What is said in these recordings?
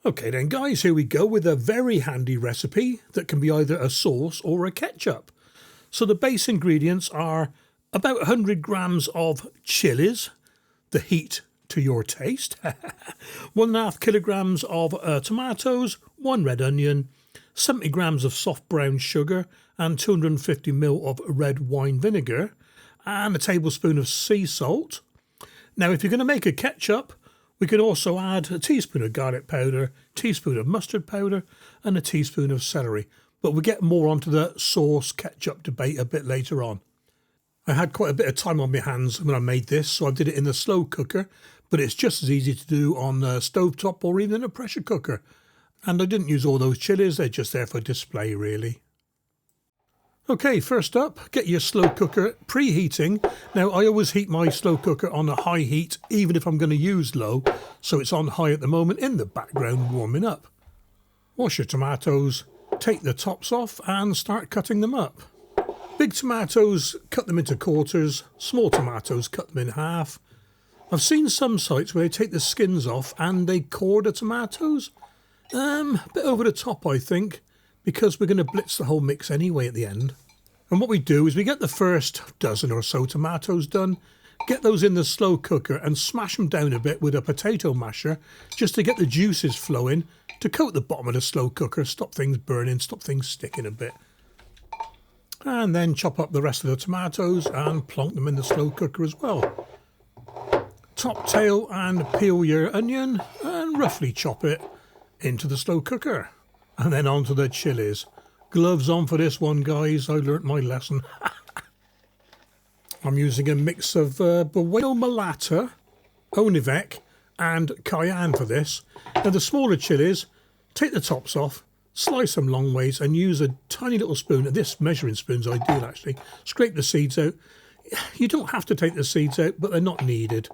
Okay then guys, here we go with a very handy recipe that can be either a sauce or a ketchup. So the base ingredients are about 100 grams of chillies, the heat to your taste, 1.5 kilograms of tomatoes, 1 red onion, 70 grams of soft brown sugar and 250 ml of red wine vinegar and a tablespoon of sea salt. Now if you're going to make a ketchup, we can also add a teaspoon of garlic powder, teaspoon of mustard powder and a teaspoon of celery. But we'll get more onto the sauce ketchup debate a bit later on. I had quite a bit of time on my hands when I made this, so I did it in the slow cooker, but it's just as easy to do on the stovetop or even a pressure cooker. And I didn't use all those chilies, they're just there for display really. Okay, first up, get your slow cooker preheating. Now I always heat my slow cooker on a high heat, even if I'm going to use low, so it's on high at the moment in the background warming up. Wash your tomatoes, take the tops off and start cutting them up. Big tomatoes, cut them into quarters, small tomatoes, cut them in half. I've seen some sites where they take the skins off and they core the tomatoes. A bit over the top I think, because we're going to blitz the whole mix anyway at the end. And what we do is we get the first dozen or so tomatoes done, get those in the slow cooker and smash them down a bit with a potato masher just to get the juices flowing, to coat the bottom of the slow cooker, stop things burning, stop things sticking a bit. And then chop up the rest of the tomatoes and plonk them in the slow cooker as well. Top, tail and peel your onion and roughly chop it into the slow cooker. And then onto the chilies. Gloves on for this one guys, I learnt my lesson. I'm using a mix of Bueno Mulata, Onivec and Cayenne for this. Now the smaller chilies, take the tops off, slice them long ways and use a tiny little spoon, and this measuring spoon's ideal actually, scrape the seeds out. You don't have to take the seeds out, but they're not needed.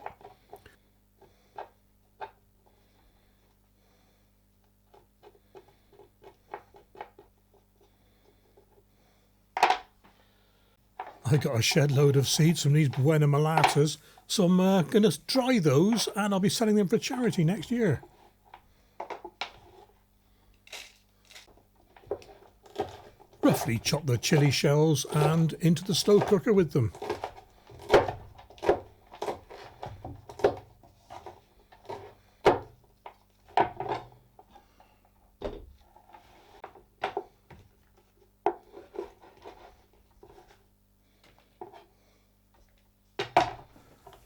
I got a shed load of seeds from these Bueno Mulatas, so I'm going to dry those and I'll be selling them for charity next year. Roughly chop the chili shells and into the slow cooker with them.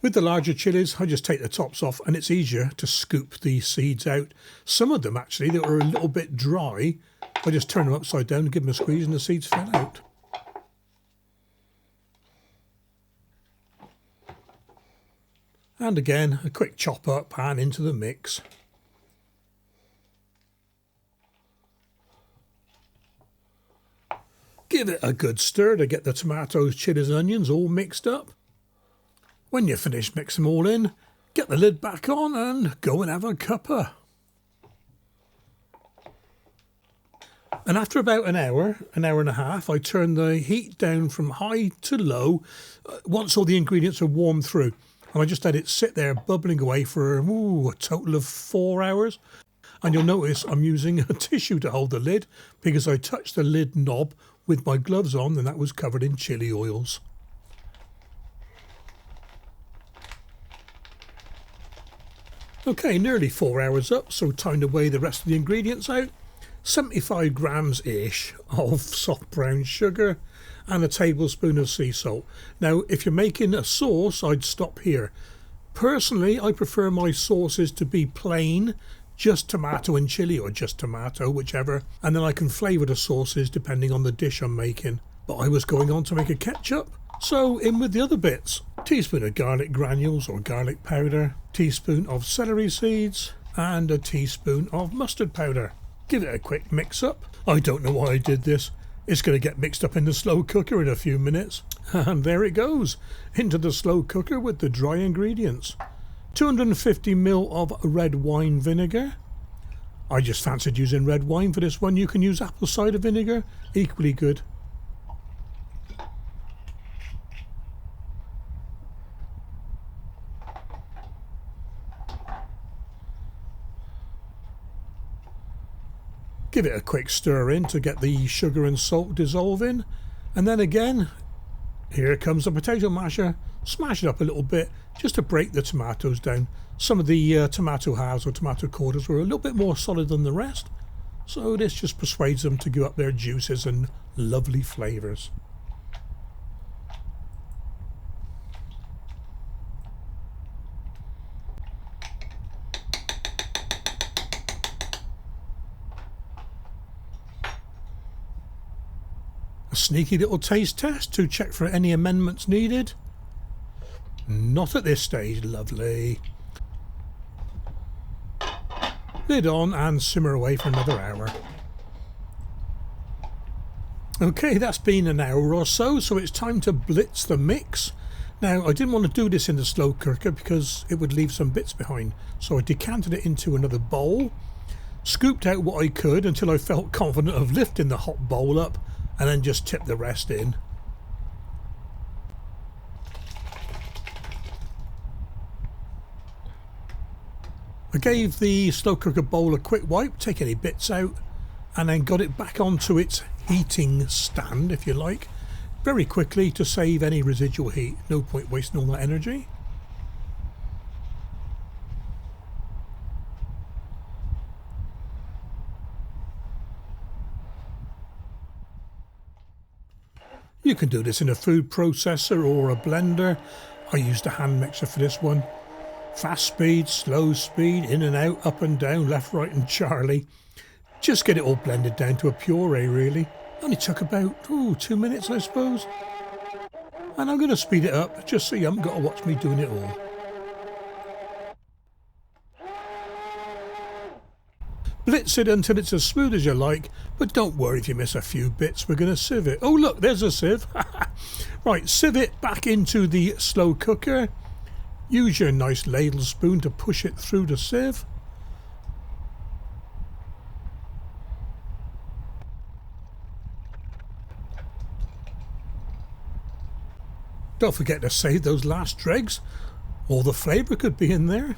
With the larger chilies, I just take the tops off and it's easier to scoop the seeds out. Some of them actually that were a little bit dry, I just turn them upside down and give them a squeeze and the seeds fell out. And again, a quick chop up and into the mix. Give it a good stir to get the tomatoes, chilies and onions all mixed up. When you're finished mixing them all in, get the lid back on and go and have a cuppa. And after about an hour and a half, I turn the heat down from high to low once all the ingredients are warmed through. And I just let it sit there bubbling away for a total of 4 hours. And you'll notice I'm using a tissue to hold the lid because I touched the lid knob with my gloves on and that was covered in chili oils. Okay, nearly 4 hours up, so time to weigh the rest of the ingredients out. 75 grams-ish of soft brown sugar and a tablespoon of sea salt. Now, if you're making a sauce, I'd stop here. Personally, I prefer my sauces to be plain, just tomato and chili, or just tomato, whichever, and then I can flavour the sauces depending on the dish I'm making. But I was going on to make a ketchup, so in with the other bits. Teaspoon of garlic granules or garlic powder, teaspoon of celery seeds and a teaspoon of mustard powder. Give it a quick mix up. I don't know why I did this. It's going to get mixed up in the slow cooker in a few minutes. And there it goes, into the slow cooker with the dry ingredients. 250 ml of red wine vinegar. I just fancied using red wine for this one. You can use apple cider vinegar, equally good. Give it a quick stir in to get the sugar and salt dissolving, and then again, here comes the potato masher. Smash it up a little bit just to break the tomatoes down. Some of the tomato halves or tomato quarters were a little bit more solid than the rest, so this just persuades them to give up their juices and lovely flavours. A sneaky little taste test to check for any amendments needed. Not at this stage, lovely. Lid on and simmer away for another hour. Okay, that's been an hour or so, so it's time to blitz the mix. Now, I didn't want to do this in the slow cooker because it would leave some bits behind, so I decanted it into another bowl, scooped out what I could until I felt confident of lifting the hot bowl up, and then just tip the rest in. I gave the slow cooker bowl a quick wipe, take any bits out, and then got it back onto its heating stand, if you like, very quickly to save any residual heat. No point wasting all that energy. You can do this in a food processor or a blender. I used a hand mixer for this one. Fast speed, slow speed, in and out, up and down, left, right and Charlie. Just get it all blended down to a puree really. Only took about 2 minutes I suppose. And I'm going to speed it up just so you haven't got to watch me doing it all. Blitz it until it's as smooth as you like, but don't worry if you miss a few bits, we're going to sieve it. Oh look, there's a sieve. Right, sieve it back into the slow cooker. Use your nice ladle spoon to push it through the sieve. Don't forget to save those last dregs. All the flavour could be in there.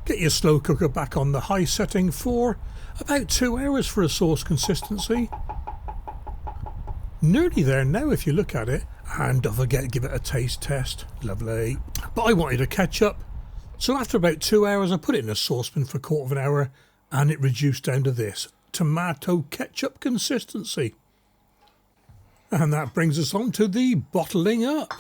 Get your slow cooker back on the high setting for about 2 hours for a sauce consistency. Nearly there now if you look at it. And don't forget to give it a taste test. Lovely. But I wanted a ketchup, so after about 2 hours I put it in a saucepan for a quarter of an hour and it reduced down to this tomato ketchup consistency. And that brings us on to the bottling up.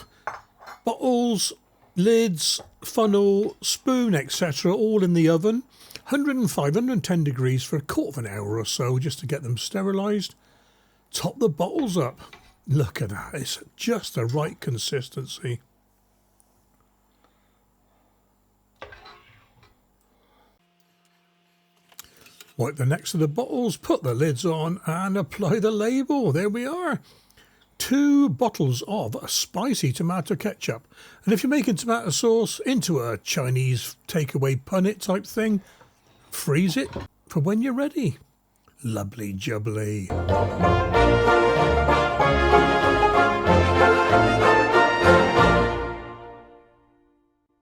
Bottles, lids, funnel, spoon, etc. all in the oven. 105, 110 degrees for a quarter of an hour or so just to get them sterilised. Top the bottles up. Look at that, it's just the right consistency. Wipe the necks of the bottles, put the lids on and apply the label. There we are. 2 bottles of spicy tomato ketchup. And if you're making tomato sauce into a Chinese takeaway punnet type thing, freeze it for when you're ready. Lovely jubbly.